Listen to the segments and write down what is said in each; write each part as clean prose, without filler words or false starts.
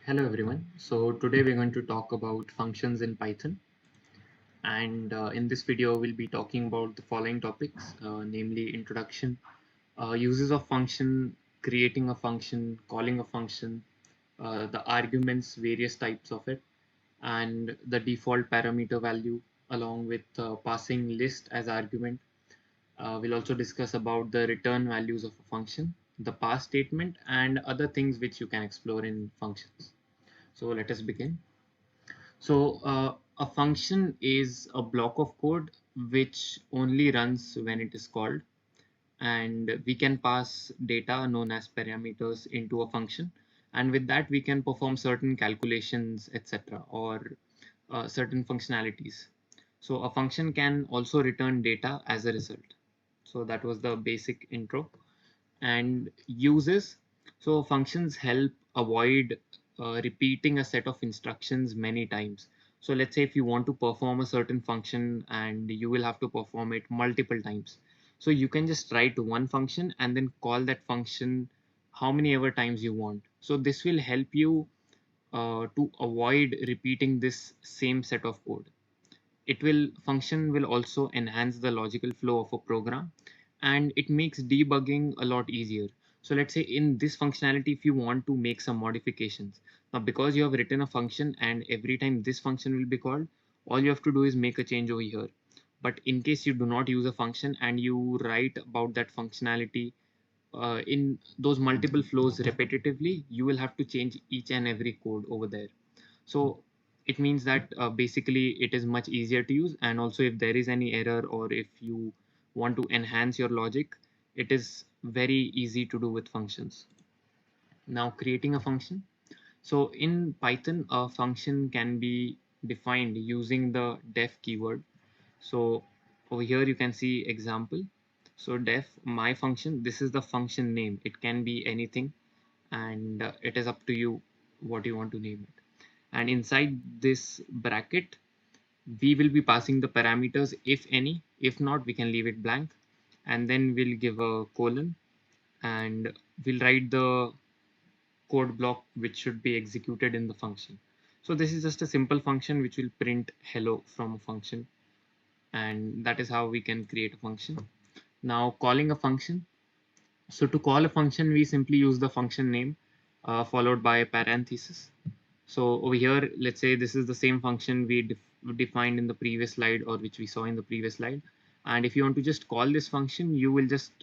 Hello everyone. So today we're going to talk about functions in Python, and in this video we'll be talking about the following topics, namely introduction, uses of function, creating a function, calling a function, the arguments, various types of it, and the default parameter value along with passing list as argument. We'll also discuss about the return values of a function, the pass statement, and other things which you can explore in functions. So let us begin. So a function is a block of code which only runs when it is called, and we can pass data known as parameters into a function, and with that we can perform certain calculations, etc., or certain functionalities. So a function can also return data as a result. So that was the basic intro. And uses, so functions help avoid repeating a set of instructions many times. So let's say if you want to perform a certain function and you will have to perform it multiple times, so you can just write one function and then call that function how many ever times you want. So this will help you to avoid repeating this same set of code. Function will also enhance the logical flow of a program, and it makes debugging a lot easier. So let's say in this functionality, if you want to make some modifications, now because you have written a function and every time this function will be called, all you have to do is make a change over here. But in case you do not use a function and you write about that functionality in those multiple flows repetitively, you will have to change each and every code over there. So it means that basically it is much easier to use, and also if there is any error or if you want to enhance your logic, it is very easy to do with functions. Now creating a function. So in Python, a function can be defined using the def keyword. So over here you can see example. So def my function, this is the function name. It can be anything, and it is up to you what you want to name it. And inside this bracket we will be passing the parameters if any. If not, we can leave it blank, and then we'll give a colon and we'll write the code block which should be executed in the function. So this is just a simple function which will print hello from a function, and that is how we can create a function. Now calling a function. So to call a function, we simply use the function name followed by a parenthesis. So over here, let's say this is the same function we defined in the previous slide, or which we saw in the previous slide. And if you want to just call this function, you will just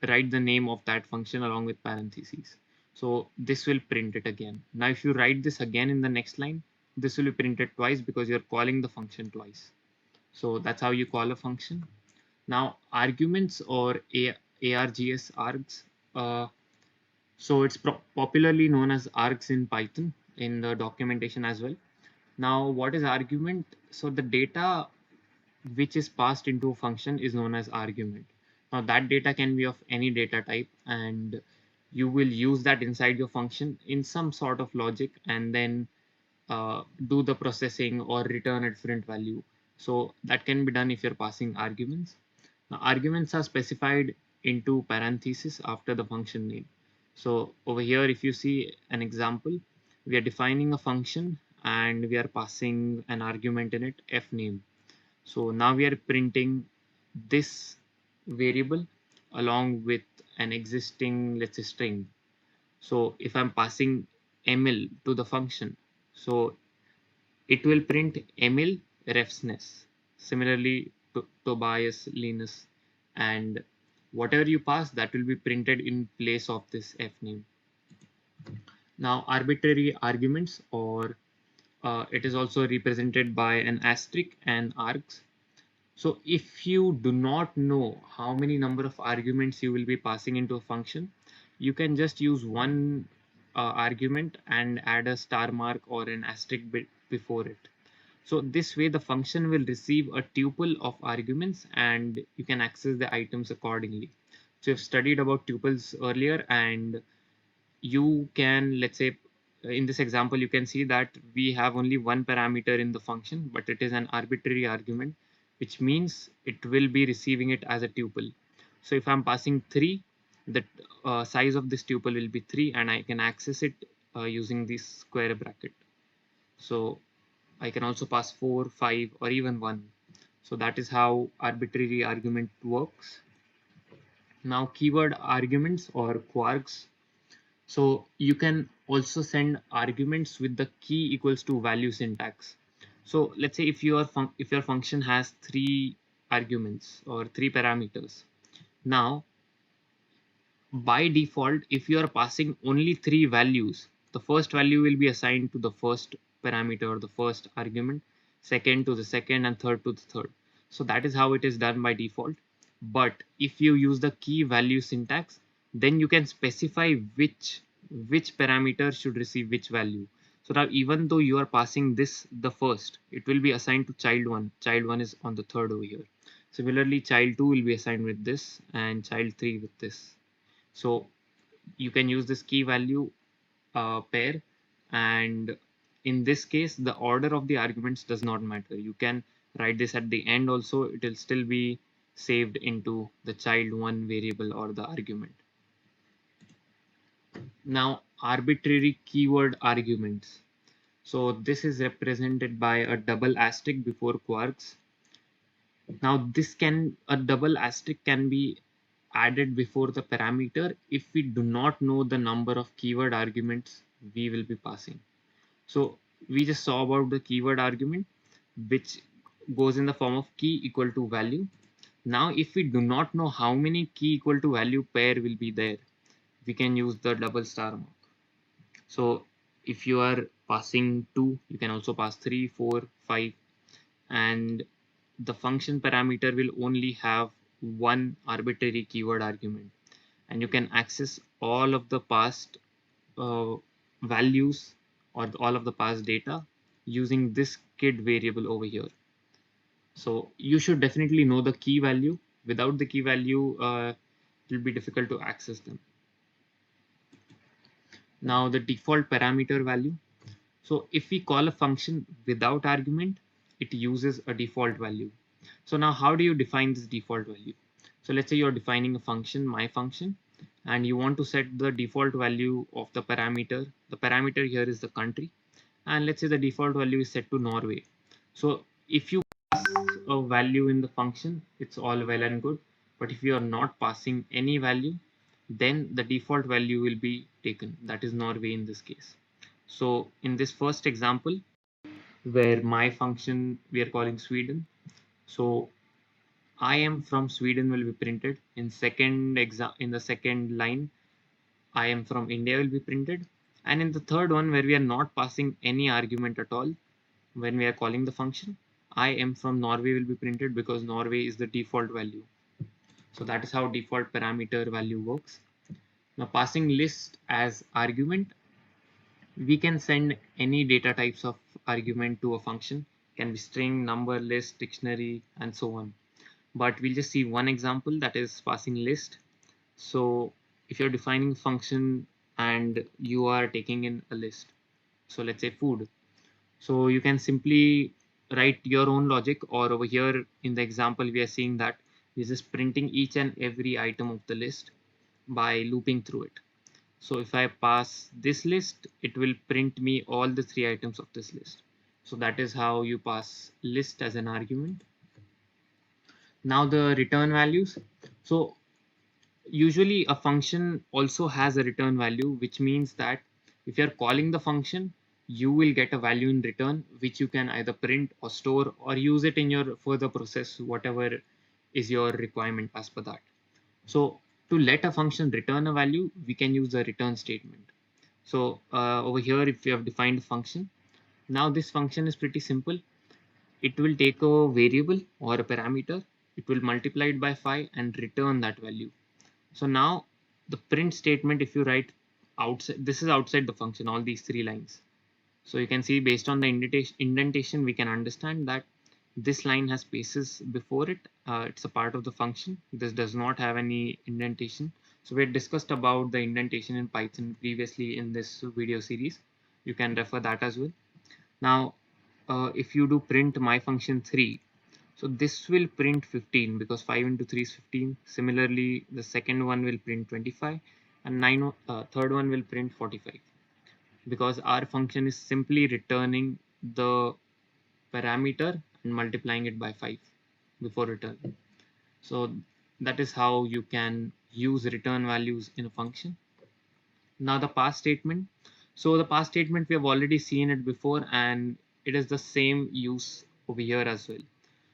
write the name of that function along with parentheses. So this will print it again. Now, if you write this again in the next line, this will be printed twice because you're calling the function twice. So that's how you call a function. Now, arguments or args. Uh, so it's popularly known as args in Python in the documentation as well. Now, what is argument? So the data which is passed into a function is known as argument. Now that data can be of any data type, and you will use that inside your function in some sort of logic, and then do the processing or return a different value. So that can be done if you're passing arguments. Now arguments are specified into parentheses after the function name. So over here, if you see an example, we are defining a function and we are passing an argument in it, f name. So now we are printing this variable along with an existing, let's say, string. So if I'm passing ml to the function, so it will print ml refsness. Similarly to Tobias, Linus, and whatever you pass, that will be printed in place of this f name. Now arbitrary arguments, or it is also represented by an asterisk and args. So if you do not know how many number of arguments you will be passing into a function, you can just use one argument and add a star mark or an asterisk bit before it. So this way the function will receive a tuple of arguments and you can access the items accordingly. So you've studied about tuples earlier, and you can, let's say, in this example, you can see that we have only one parameter in the function, but it is an arbitrary argument, which means it will be receiving it as a tuple. So if I'm passing 3, the size of this tuple will be 3, and I can access it using this square bracket. So I can also pass 4, 5 or even 1. So that is how arbitrary argument works. Now keyword arguments or kwargs. So you can also send arguments with the key equals to value syntax. So let's say if your function has 3 arguments or 3 parameters. Now by default, if you are passing only 3 values, the first value will be assigned to the first parameter or the first argument, second to the second, and third to the third. So that is how it is done by default. But if you use the key value syntax, then you can specify which parameter should receive which value. So now even though you are passing this the first, it will be assigned to child 1. Child 1 is on the third over here. Similarly, child 2 will be assigned with this and child 3 with this. So you can use this key value pair, and in this case the order of the arguments does not matter. You can write this at the end also, it will still be saved into the child1 variable or the argument. Now arbitrary keyword arguments. So this is represented by a double asterisk before kwargs. Now a double asterisk can be added before the parameter if we do not know the number of keyword arguments we will be passing. So we just saw about the keyword argument, which goes in the form of key equal to value. Now if we do not know how many key equal to value pair will be there, we can use the double star mark. So if you are passing 2, you can also pass 3, 4, 5, and the function parameter will only have one arbitrary keyword argument, and you can access all of the past values or all of the past data using this kid variable over here. So you should definitely know the key value. Without the key value, it will be difficult to access them. Now the default parameter value. So if we call a function without argument, it uses a default value. So now how do you define this default value? So let's say you're defining a function, my function, and you want to set the default value of the parameter. The parameter here is the country, and let's say the default value is set to Norway. So if you pass a value in the function, it's all well and good. But if you are not passing any value, then the default value will be taken, that is Norway in this case. So in this first example, where my function we are calling Sweden, so I am from Sweden will be printed. In the second line, I am from India will be printed. And in the third one, where we are not passing any argument at all, when we are calling the function, I am from Norway will be printed because Norway is the default value. So that is how default parameter value works. Now passing list as argument, we can send any data types of argument to a function. It can be string, number, list, dictionary, and so on. But we'll just see one example, that is passing list. So if you're defining a function and you are taking in a list, so let's say food, so you can simply write your own logic, or over here in the example we are seeing that this is printing each and every item of the list by looping through it. So if I pass this list, it will print me all the 3 items of this list. So that is how you pass list as an argument. Now the return values. So usually a function also has a return value, which means that if you're calling the function, you will get a value in return, which you can either print or store or use it in your further process, whatever is your requirement as per that. So to let a function return a value, we can use the return statement. So over here, if you have defined a function, now this function is pretty simple. It will take a variable or a parameter, it will multiply it by 5 and return that value. So now the print statement, if you write outside, this is outside the function, all these 3 lines. So you can see based on the indentation, we can understand that this line has spaces before it. It's a part of the function. This does not have any indentation. So we had discussed about the indentation in Python previously in this video series. You can refer that as well. Now, if you do print my function 3, so this will print 15 because 5 into 3 is 15. Similarly, the second one will print 25 and third one will print 45. because our function is simply returning the parameter and multiplying it by 5 before return. So that is how you can use return values in a function. Now the pass statement. So the pass statement, we have already seen it before, and it is the same use over here as well.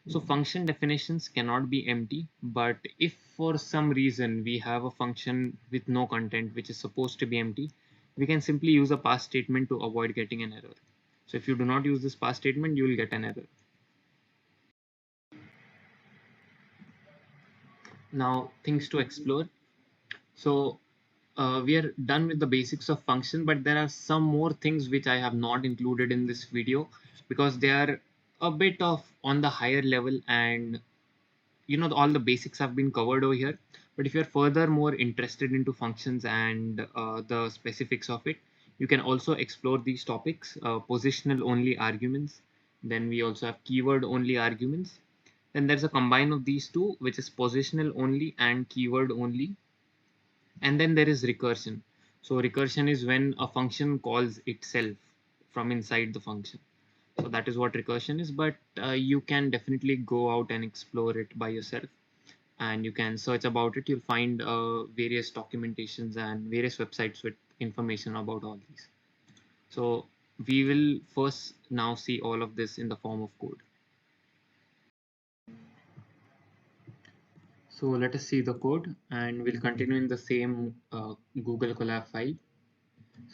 So function definitions cannot be empty, but if for some reason we have a function with no content which is supposed to be empty, we can simply use a pass statement to avoid getting an error. So if you do not use this pass statement, you will get an error. Now things to explore. So we are done with the basics of function, but there are some more things which I have not included in this video because they are a bit of on the higher level, and all the basics have been covered over here. But if you're further more interested into functions and the specifics of it, you can also explore these topics. Positional only arguments, then we also have keyword only arguments, then there's a combine of these two, which is positional only and keyword only. And then there is recursion. So recursion is when a function calls itself from inside the function. So that is what recursion is, but you can definitely go out and explore it by yourself, and you can search about it. You'll find various documentations and various websites with information about all these. So we will first now see all of this in the form of code. So let us see the code, and we'll continue in the same Google Colab file.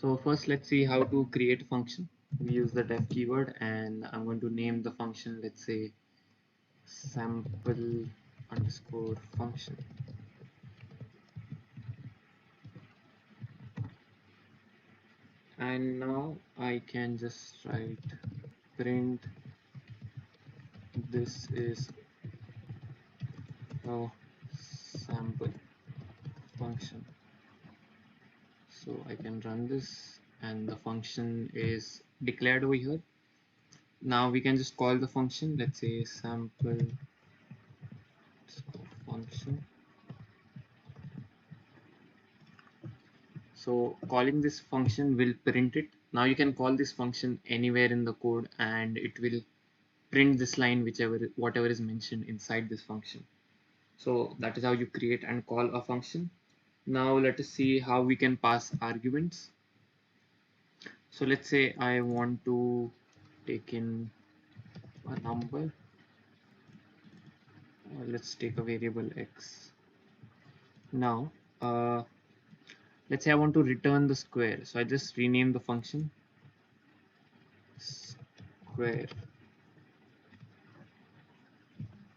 So first, let's see how to create a function. We use the def keyword, and I'm going to name the function, let's say sample underscore function. And now I can just write print this is a sample function. So I can run this, and the function is declared over here. Now we can just call the function, let's say sample function. So calling this function will print it. Now you can call this function anywhere in the code, and it will print this line whatever is mentioned inside this function. So that is how you create and call a function. Now let us see how we can pass arguments. So let's say I want to take in a number. Let's take a variable x. Now let's say I want to return the square, so I just rename the function square.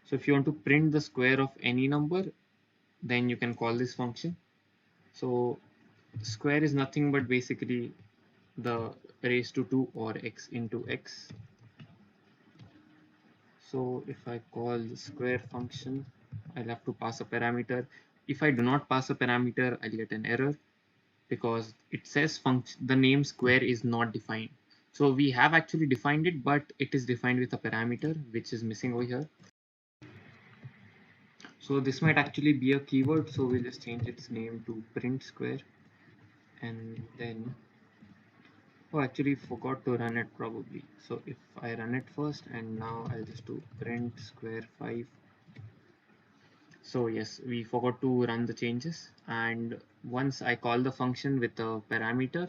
So if you want to print the square of any number, then you can call this function. So square is nothing but basically the raised to 2 or x into x. So if I call the square function, I'll have to pass a parameter. If I do not pass a parameter, I'll get an error because it says the name square is not defined. So we have actually defined it, but it is defined with a parameter which is missing over here. So this might actually be a keyword, so we'll just change its name to print square. And then actually forgot to run it probably. So if I run it first, and now I'll just do print square 5. So yes, we forgot to run the changes, and once I call the function with a parameter,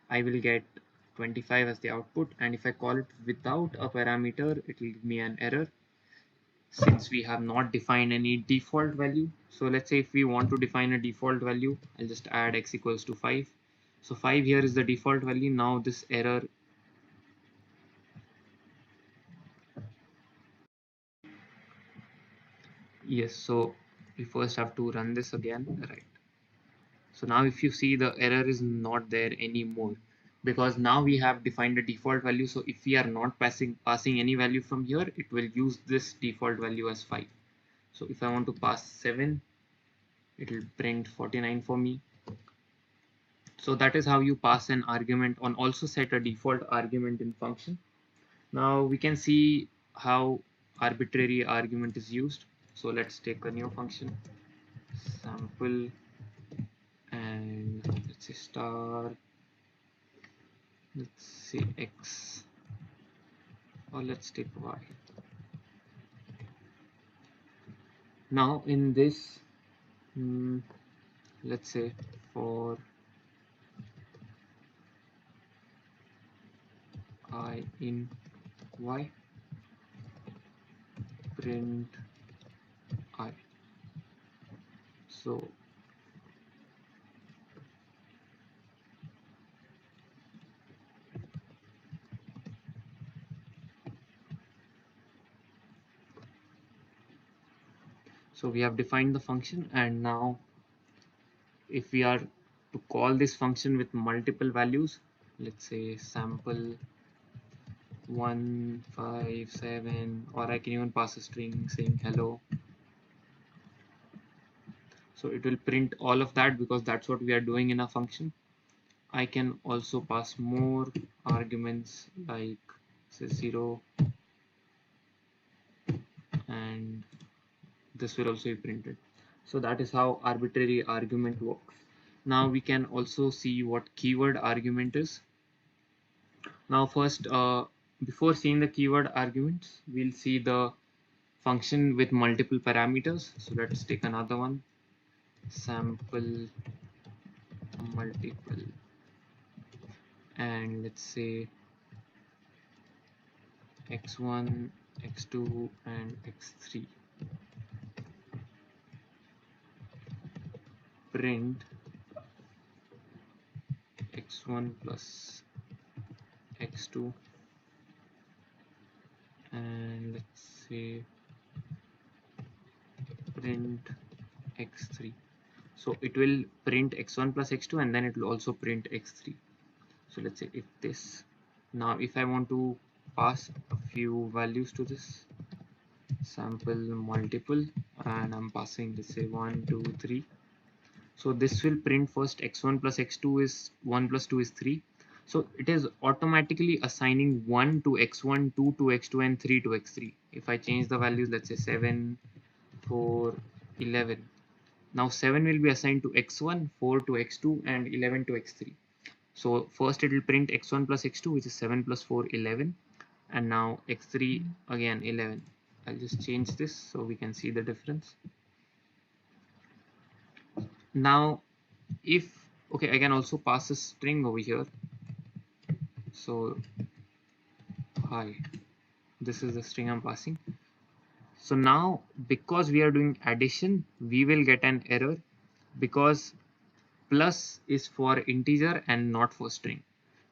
I will get 25 as the output, and if I call it without a parameter, it will give me an error since we have not defined any default value. So let's say if we want to define a default value, I'll just add x equals to 5. So 5 here is the default value. Now this error, yes, so we first have to run this again, right? So now if you see, the error is not there anymore because now we have defined a default value. So if we are not passing any value from here, it will use this default value as 5. So if I want to pass 7, it will print 49 for me. So that is how you pass an argument on, also set a default argument in function. Now we can see how arbitrary argument is used. So let's take a new function, sample, and let's say star let's say x, or let's take y. Now in this, let's say for I in y, print I. So we have defined the function, and now if we are to call this function with multiple values, let's say sample 157, or I can even pass a string saying hello. So it will print all of that because that's what we are doing in a function. I can also pass more arguments like say 0, and this will also be printed. So that is how arbitrary argument works. Now we can also see what keyword argument is. Now first, before seeing the keyword arguments, we'll see the function with multiple parameters. So let's take another one, sample multiple, and let's say x1, x2, and x3. Print x1 plus x2, and let's say print x3. So it will print x1 plus x2, and then it will also print x3. So let's say if this, now if I want to pass a few values to this sample multiple, and I'm passing, let's say 1, 2, 3. So this will print first x1 plus x2 is 1 plus 2 is 3. So it is automatically assigning 1 to x1, 2 to x2, and 3 to x3. If I change the values, let's say 7, 4, 11. Now 7 will be assigned to x1, 4 to x2, and 11 to x3. So first it will print x1 plus x2, which is 7 plus 4, 11. And now x3 again 11. I'll just change this so we can see the difference. Now if, okay, I can also pass a string over here. So hi, this is the string I'm passing. So now because we are doing addition, we will get an error because plus is for integer and not for string.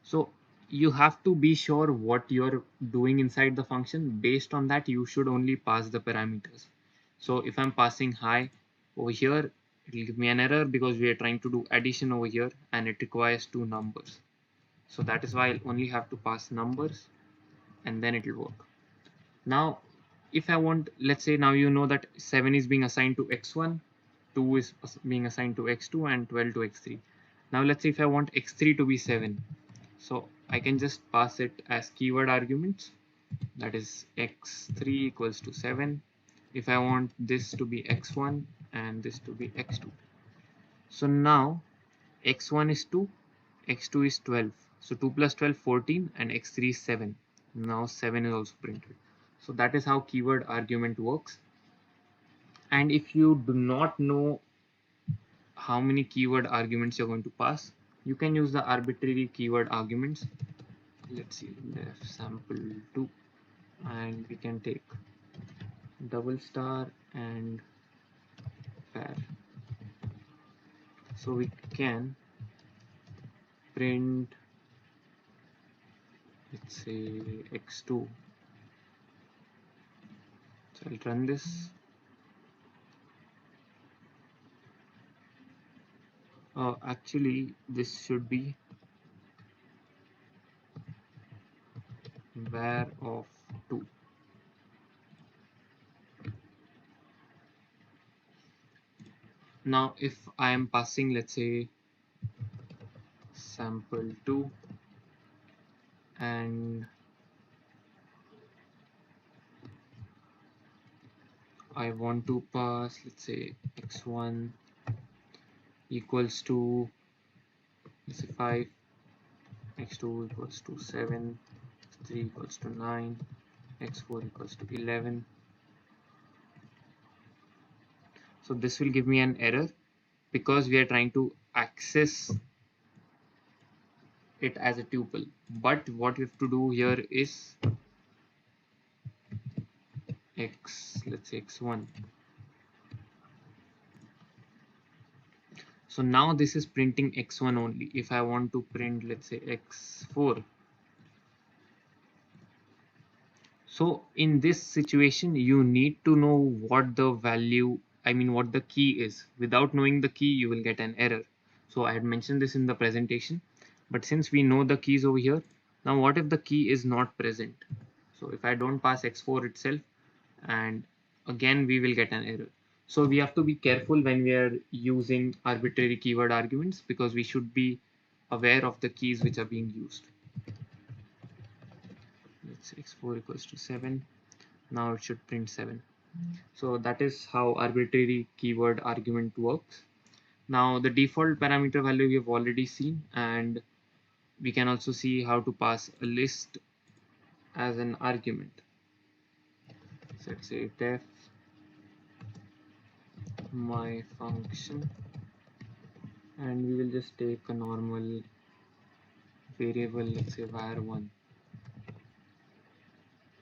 So you have to be sure what you're doing inside the function. Based on that, you should only pass the parameters. So if I'm passing hi over here, it will give me an error because we are trying to do addition over here and it requires 2 numbers. So that is why I'll only have to pass numbers, and then it will work. Now if I want, let's say now you know that 7 is being assigned to x1, 2 is being assigned to x2, and 12 to x3. Now let's say if I want x3 to be 7, so I can just pass it as keyword arguments, that is x3 equals to 7. If I want this to be x1 and this to be x2, so now x1 is 2, x2 is 12, so 2 plus 12 14, and x3 is 7. Now 7 is also printed. So that is how keyword argument works. And if you do not know how many keyword arguments you're going to pass, you can use the arbitrary keyword arguments. Let's see, left sample 2, and we can take double star and var. So we can print, let's say x2. So I'll run this. Actually this should be var of 2. Now if I am passing, let's say sample 2, and I want to pass, let's say x1 equals to, let's say 5, x2 equals to 7, x3 equals to 9, x4 equals to 11. So this will give me an error because we are trying to access it as a tuple. But what we have to do here is let's say x1. So now this is printing x1 only. If I want to print, let's say x4, so in this situation you need to know what the value, what the key is. Without knowing the key you will get an error. So I had mentioned this in the presentation, but since we know the keys over here, now what if the key is not present? So if I don't pass x4 itself, and again we will get an error. So we have to be careful when we are using arbitrary keyword arguments, because we should be aware of the keys which are being used. Let's say x4 equals to 7. Now it should print 7. So that is how arbitrary keyword argument works. Now the default parameter value we have already seen, and we can also see how to pass a list as an argument. So let's say def my function, and we will just take a normal variable, let's say var1.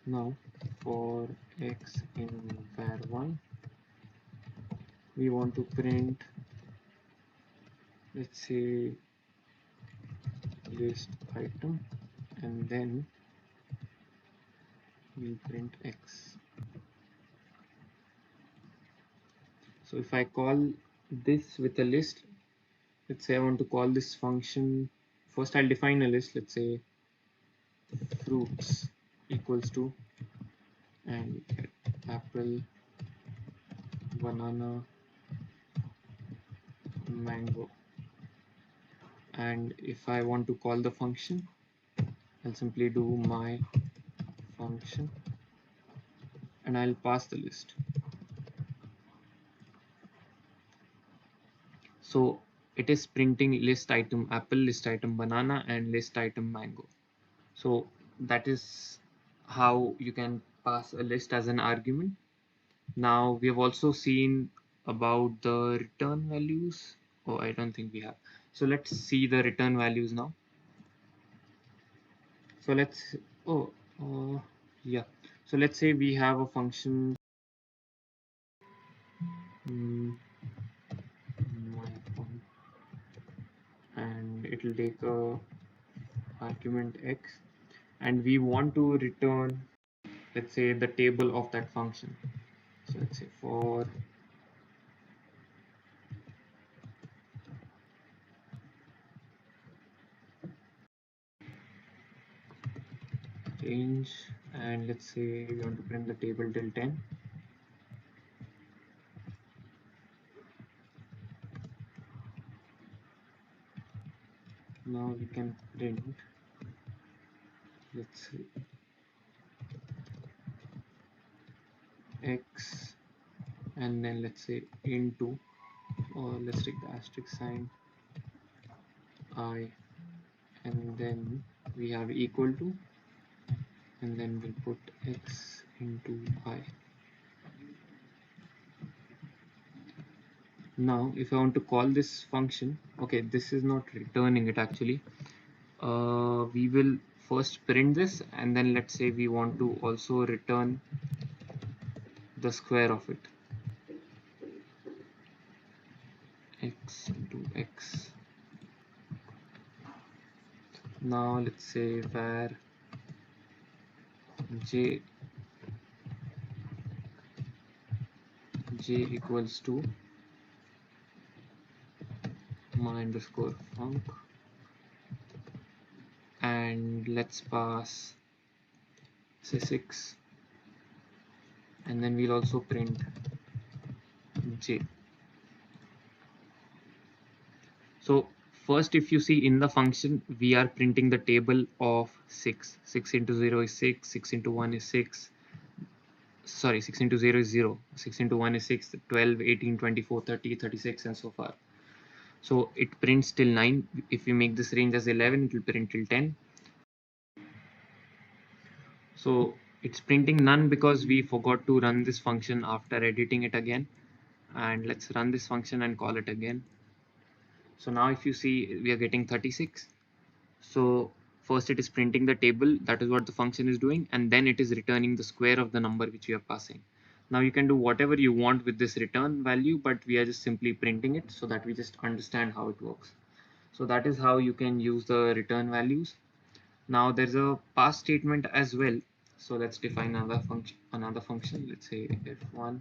Now for x in var1 we want to print, let's say list item, and then we'll print x. So if I call this with a list, let's say I want to call this function, first I'll define a list, let's say fruits equals to, and apple, banana, mango. And if I want to call the function, I'll simply do my function and I'll pass the list. So it is printing list item apple, list item banana, and list item mango. So that is how you can pass a list as an argument. Now we have also seen about the return values. Oh, I don't think we have. So let's see the return values now. So let's, yeah. So let's say we have a function, and it will take a argument x, and we want to return, let's say, the table of that function. So let's say for range, and let's say we want to print the table till 10. Now we can print, let's say, x, and then let's say into, or let's take the asterisk sign, I, and then we have equal to, and then we'll put x into I. Now if I want to call this function, okay, this is not returning it actually. We will first print this, and then let's say we want to also return the square of it, x into x. Now let's say var j equals to my underscore func, and let's pass say 6, and then we'll also print j. So first, if you see in the function, we are printing the table of 6. 6 into 0 is 6, 6 into 1 is 6, sorry, 6 into 0 is 0, 6 into 1 is 6, 12, 18, 24, 30, 36, and so far. So it prints till 9. If we make this range as 11, it will print till 10. So it's printing none because we forgot to run this function after editing it again. And let's run this function and call it again. So now if you see, we are getting 36. So first it is printing the table, that is what the function is doing, and then it is returning the square of the number which we are passing. Now you can do whatever you want with this return value, but we are just simply printing it so that we just understand how it works. So that is how you can use the return values. Now there's a pass statement as well. So let's define another function, let's say f1,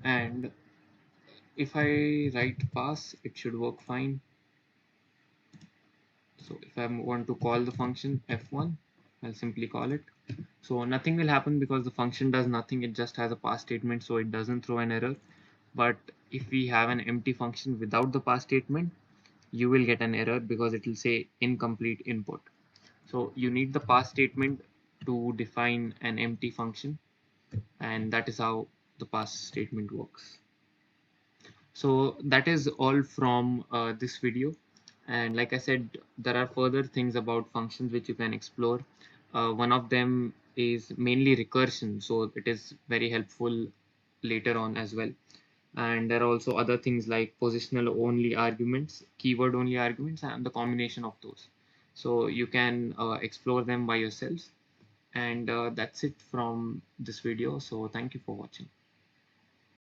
and if I write pass, it should work fine. So if I want to call the function f1, I'll simply call it. So nothing will happen because the function does nothing, it just has a pass statement, so it doesn't throw an error. But if we have an empty function without the pass statement, you will get an error because it will say incomplete input. So you need the pass statement to define an empty function, and that is how the pass statement works. So that is all from this video, and like I said, there are further things about functions which you can explore. One of them is mainly recursion, so it is very helpful later on as well. And there are also other things like positional only arguments, keyword only arguments, and the combination of those. So you can explore them by yourselves. And that's it from this video, so thank you for watching.